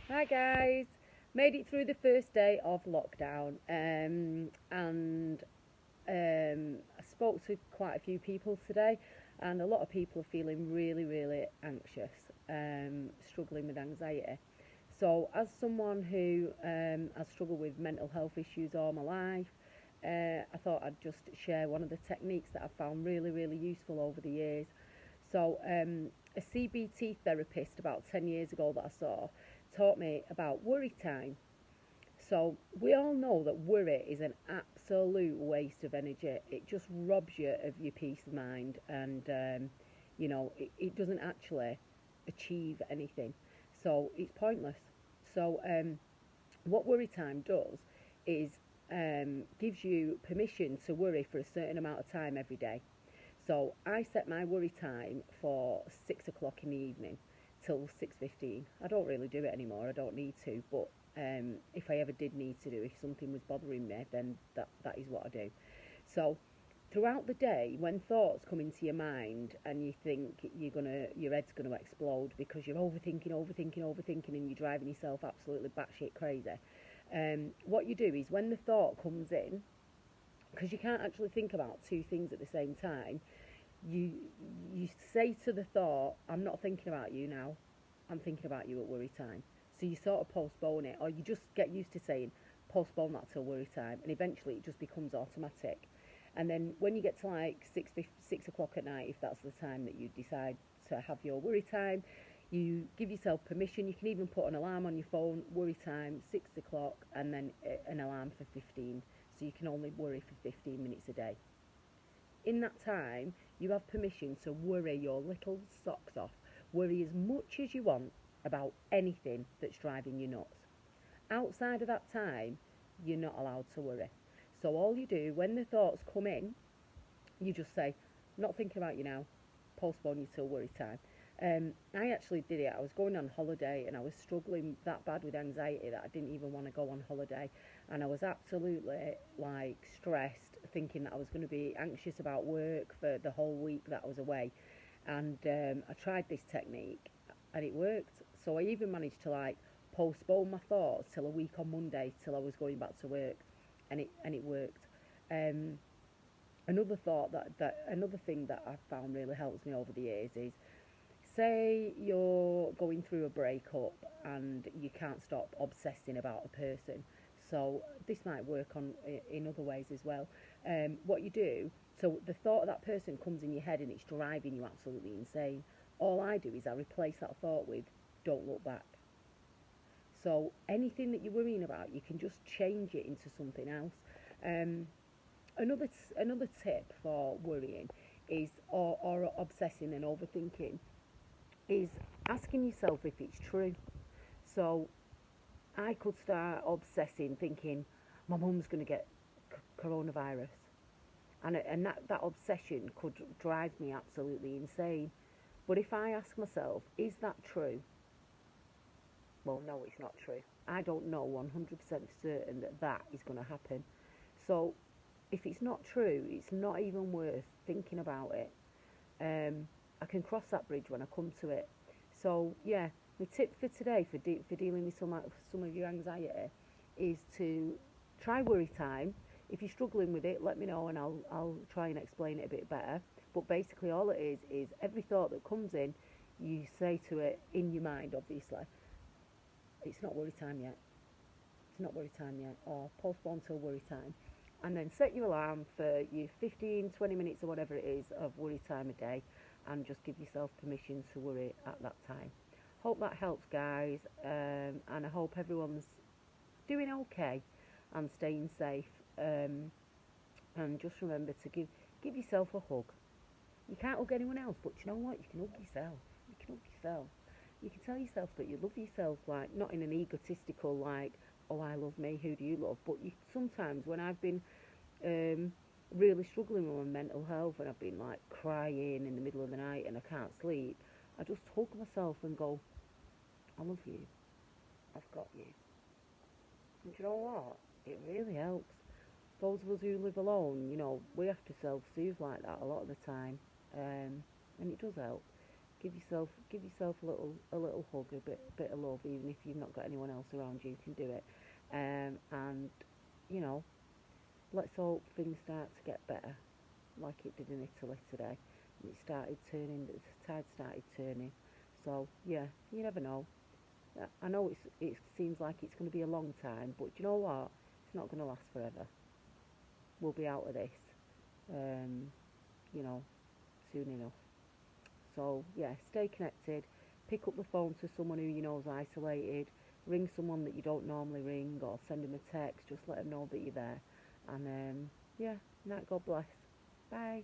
Hi guys, made it through the first day of lockdown, and I spoke to quite a few people today, and a lot of people are feeling really, really anxious, struggling with anxiety. So, as someone who has struggled with mental health issues all my life, I thought I'd just share one of the techniques that I've found really, really useful over the years. So, a CBT therapist about 10 years ago that I saw taught me about worry time. So, we all know that worry is an absolute waste of energy. It just robs you of your peace of mind, and it doesn't actually achieve anything. So, it's pointless. So, what worry time does is gives you permission to worry for a certain amount of time every day. So I set my worry time for 6 o'clock in the evening till 6:15. I don't really do it anymore. I don't need to, but if I ever did need to do, if something was bothering me, then that is what I do. So throughout the day, when thoughts come into your mind and you think your head's gonna explode because you're overthinking, overthinking, overthinking, and you're driving yourself absolutely batshit crazy. What you do is when the thought comes in, because you can't actually think about two things at the same time, you you say to the thought, I'm not thinking about you now, I'm thinking about you at worry time. So you sort of postpone it, or you just get used to saying postpone that till worry time, and eventually it just becomes automatic. And then when you get to like 6 o'clock at night, if that's the time that you decide to have your worry time, you give yourself permission. You can even put an alarm on your phone, worry time 6 o'clock, and then an alarm for 15, so you can only worry for 15 minutes a day. In that time, you have permission to worry your little socks off. Worry as much as you want about anything that's driving you nuts. Outside of that time, you're not allowed to worry. So all you do when the thoughts come in, you just say, not thinking about you now, postpone you till worry time. I actually did it. I was going on holiday and I was struggling that bad with anxiety that I didn't even want to go on holiday. And I was absolutely like stressed, thinking that I was going to be anxious about work for the whole week that I was away. And I tried this technique and it worked. So I even managed to like postpone my thoughts till a week on Monday till I was going back to work, and it worked. Um, another thing that I've found really helps me over the years is, say you're going through a breakup and you can't stop obsessing about a person. So this might work on in other ways as well. What you do, so the thought of that person comes in your head and it's driving you absolutely insane. All I do is I replace that thought with don't look back. So anything that you're worrying about, you can just change it into something else. Um, another tip for worrying is or obsessing and overthinking is asking yourself if it's true. So I could start obsessing, thinking my mum's going to get coronavirus, and that obsession could drive me absolutely insane. But if I ask myself, is that true? Well, no, it's not true. I don't know 100% certain that that is going to happen. So if it's not true, it's not even worth thinking about it. I can cross that bridge when I come to it. So yeah, my tip for today for dealing with some of your anxiety is to try worry time. If you're struggling with it, let me know and I'll try and explain it a bit better. But basically, all it is every thought that comes in, you say to it in your mind, obviously, it's not worry time yet. It's not worry time yet, or postpone till worry time. And then set your alarm for your 15, 20 minutes or whatever it is of worry time a day, and just give yourself permission to worry at that time. Hope that helps, guys, and I hope everyone's doing okay and staying safe. And just remember to give yourself a hug. You can't hug anyone else, but you know what? You can hug yourself. You can hug yourself. You can tell yourself that you love yourself, like not in an egotistical like, oh I love me, who do you love? But you sometimes when I've been um, really struggling with my mental health and I've been like crying in the middle of the night and I can't sleep, I just hug myself and go, I love you. I've got you. And do you know what? It really helps. Those of us who live alone, we have to self-soothe like that a lot of the time, and it does help. Give yourself a little hug, a bit of love, even if you've not got anyone else around you who can do it. And you know, let's hope things start to get better, like it did in Italy today. The tide started turning. So yeah, you never know. I know it seems like it's going to be a long time, but you know what? It's not going to last forever. We'll be out of this, um, you know, soon enough. So yeah, stay connected. Pick up the phone to someone who you know is isolated. Ring someone that you don't normally ring, or send them a text. Just let them know that you're there. And yeah, night. God bless. Bye.